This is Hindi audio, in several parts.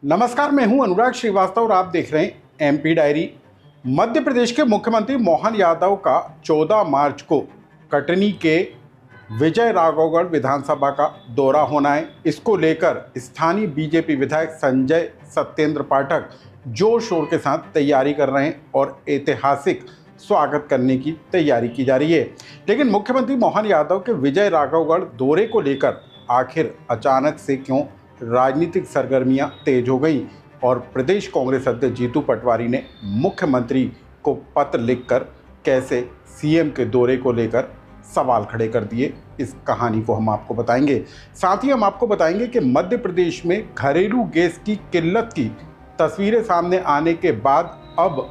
नमस्कार, मैं हूं अनुराग श्रीवास्तव और आप देख रहे हैं एमपी डायरी। मध्य प्रदेश के मुख्यमंत्री मोहन यादव का 14 मार्च को कटनी के विजय राघवगढ़ विधानसभा का दौरा होना है। इसको लेकर स्थानीय बीजेपी विधायक संजय सत्येंद्र पाठक जोर शोर के साथ तैयारी कर रहे हैं और ऐतिहासिक स्वागत करने की तैयारी की जा रही है। लेकिन मुख्यमंत्री मोहन यादव के विजय राघवगढ़ दौरे को लेकर आखिर अचानक से क्यों राजनीतिक सरगर्मियां तेज हो गई और प्रदेश कांग्रेस अध्यक्ष जीतू पटवारी ने मुख्यमंत्री को पत्र लिखकर कैसे सीएम के दौरे को लेकर सवाल खड़े कर दिए, इस कहानी को हम आपको बताएंगे। साथ ही हम आपको बताएंगे कि मध्य प्रदेश में घरेलू गैस की किल्लत की तस्वीरें सामने आने के बाद अब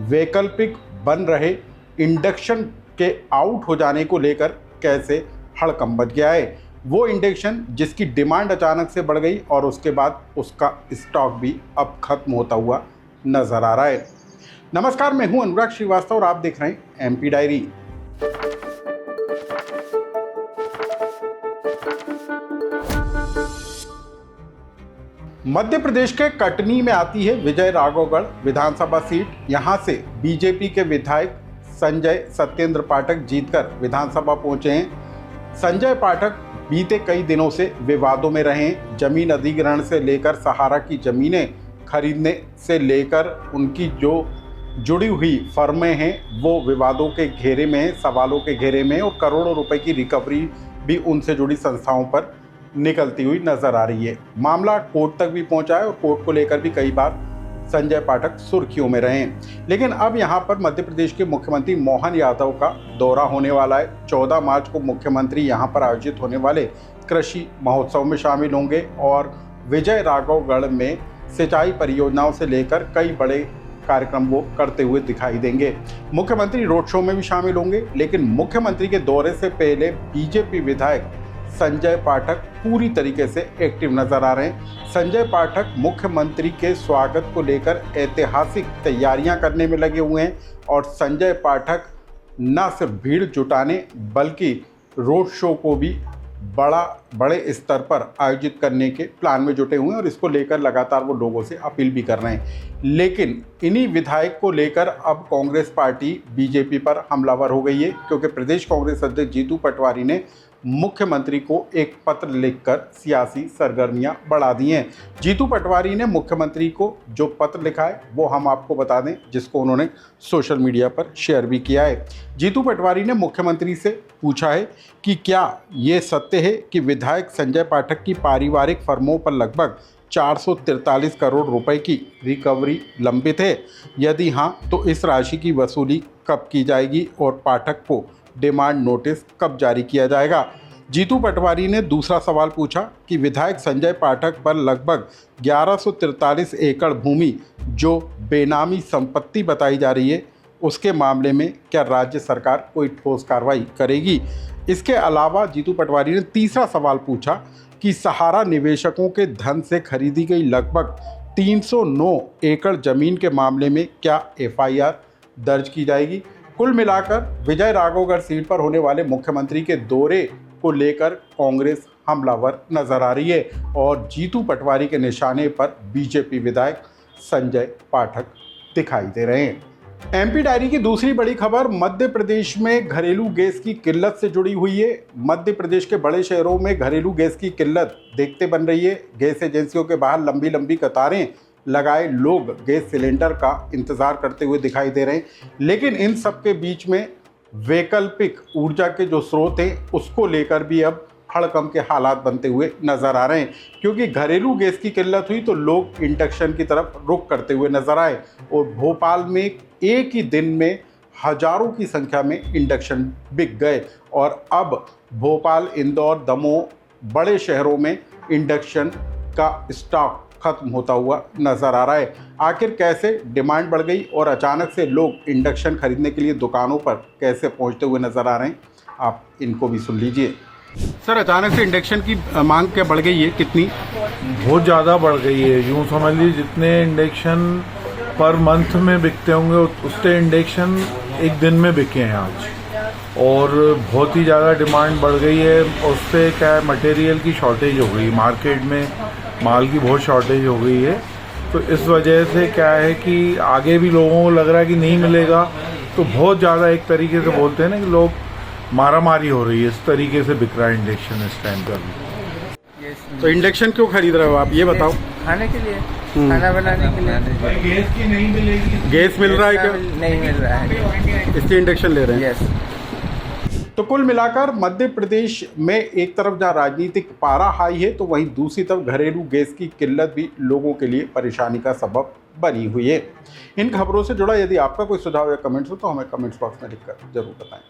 वैकल्पिक बन रहे इंडक्शन के आउट हो जाने को लेकर कैसे हड़कंप मच गया है। वो इंडक्शन जिसकी डिमांड अचानक से बढ़ गई और उसके बाद उसका स्टॉक भी अब खत्म होता हुआ नजर आ रहा है। नमस्कार, मैं हूं अनुराग श्रीवास्तव और आप देख रहे हैं एमपी डायरी। मध्य प्रदेश के कटनी में आती है विजय राघवगढ़ विधानसभा सीट। यहां से बीजेपी के विधायक संजय सत्येंद्र पाठक जीतकर विधानसभा पहुंचे हैं। संजय पाठक बीते कई दिनों से विवादों में रहे हैं। जमीन अधिग्रहण से लेकर सहारा की जमीनें खरीदने से लेकर उनकी जो जुड़ी हुई फर्में हैं वो विवादों के घेरे में हैं, सवालों के घेरे में, और करोड़ों रुपए की रिकवरी भी उनसे जुड़ी संस्थाओं पर निकलती हुई नजर आ रही है। मामला कोर्ट तक भी पहुंचा है और कोर्ट को लेकर भी कई बार संजय पाठक सुर्खियों में रहे हैं। लेकिन अब यहां पर मध्य प्रदेश के मुख्यमंत्री मोहन यादव का दौरा होने वाला है। 14 मार्च को मुख्यमंत्री यहां पर आयोजित होने वाले कृषि महोत्सव में शामिल होंगे और विजय राघवगढ़ में सिंचाई परियोजनाओं से लेकर कई बड़े कार्यक्रम वो करते हुए दिखाई देंगे। मुख्यमंत्री रोड शो में भी शामिल होंगे। लेकिन मुख्यमंत्री के दौरे से पहले बीजेपी विधायक संजय पाठक पूरी तरीके से एक्टिव नजर आ रहे हैं। संजय पाठक मुख्यमंत्री के स्वागत को लेकर ऐतिहासिक तैयारियां करने में लगे हुए हैं और संजय पाठक न सिर्फ भीड़ जुटाने बल्कि रोड शो को भी बड़े स्तर पर आयोजित करने के प्लान में जुटे हुए हैं और इसको लेकर लगातार वो लोगों से अपील भी कर रहे हैं। लेकिन इन्हीं विधायक को लेकर अब कांग्रेस पार्टी बीजेपी पर हमलावर हो गई है, क्योंकि प्रदेश कांग्रेस अध्यक्ष जीतू पटवारी ने मुख्यमंत्री को एक पत्र लिखकर सियासी सरगर्मियां बढ़ा दी हैं। जीतू पटवारी ने मुख्यमंत्री को जो पत्र लिखा है वो हम आपको बता दें, जिसको उन्होंने सोशल मीडिया पर शेयर भी किया है। जीतू पटवारी ने मुख्यमंत्री से पूछा है कि क्या ये सत्य है कि विधायक संजय पाठक की पारिवारिक फर्मों पर लगभग 443 करोड़ रुपए की रिकवरी लंबित है। यदि हाँ, तो इस राशि की वसूली कब की जाएगी और पाठक को डिमांड नोटिस कब जारी किया जाएगा। जीतू पटवारी ने दूसरा सवाल पूछा कि विधायक संजय पाठक पर लगभग 1143 एकड़ भूमि जो बेनामी संपत्ति बताई जा रही है, उसके मामले में क्या राज्य सरकार कोई ठोस कार्रवाई करेगी। इसके अलावा जीतू पटवारी ने तीसरा सवाल पूछा कि सहारा निवेशकों के धन से खरीदी गई लगभग 309 एकड़ जमीन के मामले में क्या एफआईआर दर्ज की जाएगी। कुल मिलाकर विजय राघवगढ़ सीट पर होने वाले मुख्यमंत्री के दौरे को लेकर कांग्रेस हमलावर नजर आ रही है और जीतू पटवारी के निशाने पर बीजेपी विधायक संजय पाठक दिखाई दे रहे हैं। एमपी डायरी की दूसरी बड़ी खबर मध्य प्रदेश में घरेलू गैस की किल्लत से जुड़ी हुई है। मध्य प्रदेश के बड़े शहरों में घरेलू गैस की किल्लत देखते बन रही है। गैस एजेंसियों के बाहर लंबी लंबी कतारें लगाए लोग गैस सिलेंडर का इंतज़ार करते हुए दिखाई दे रहे हैं। लेकिन इन सब के बीच में वैकल्पिक ऊर्जा के जो स्रोत हैं उसको लेकर भी अब हड़कंप के हालात बनते हुए नज़र आ रहे हैं, क्योंकि घरेलू गैस की किल्लत हुई तो लोग इंडक्शन की तरफ रुख करते हुए नजर आए और भोपाल में एक ही दिन में हजारों की संख्या में इंडक्शन बिक गए और अब भोपाल, इंदौर, दमोह बड़े शहरों में इंडक्शन का स्टॉक खत्म होता हुआ नजर आ रहा है। आखिर कैसे डिमांड बढ़ गई और अचानक से लोग इंडक्शन खरीदने के लिए दुकानों पर कैसे पहुंचते हुए नजर आ रहे हैं, आप इनको भी सुन लीजिए। सर, अचानक से इंडक्शन की मांग क्या बढ़ गई है, कितनी? बहुत ज़्यादा बढ़ गई है। यूँ समझ लीजिए जितने इंडक्शन पर मंथ में बिकते होंगे उतने इंडक्शन एक दिन में बिके हैं आज, और बहुत ही ज़्यादा डिमांड बढ़ गई है। उस पर क्या है, मटेरियल की शॉर्टेज हो गई मार्केट में। माल की बहुत शॉर्टेज हो गई है। तो इस वजह से क्या है कि आगे भी लोगों को लग रहा है कि नहीं मिलेगा, तो बहुत ज़्यादा एक तरीके से बोलते हैं ना कि लोग मारामारी हो रही है, इस तरीके से बिक रहा है इंडक्शन इस टाइम पर। तो इंडक्शन क्यों खरीद रहे हो आप, ये बताओ। खाने के लिए, खाना बनाने के लिए। गैस की नहीं मिलेगी। गैस मिल रहा है क्या? नहीं मिल रहा है, इसलिए इंडक्शन ले रहे हैं। यस। तो कुल मिलाकर मध्य प्रदेश में एक तरफ जहां राजनीतिक पारा हाई है, तो वहीं दूसरी तरफ घरेलू गैस की किल्लत भी लोगों के लिए परेशानी का सबब बनी हुई है। इन खबरों से जुड़ा यदि आपका कोई सुझाव या कमेंट्स हो तो हमें कमेंट्स बॉक्स में लिखकर जरूर बताएं।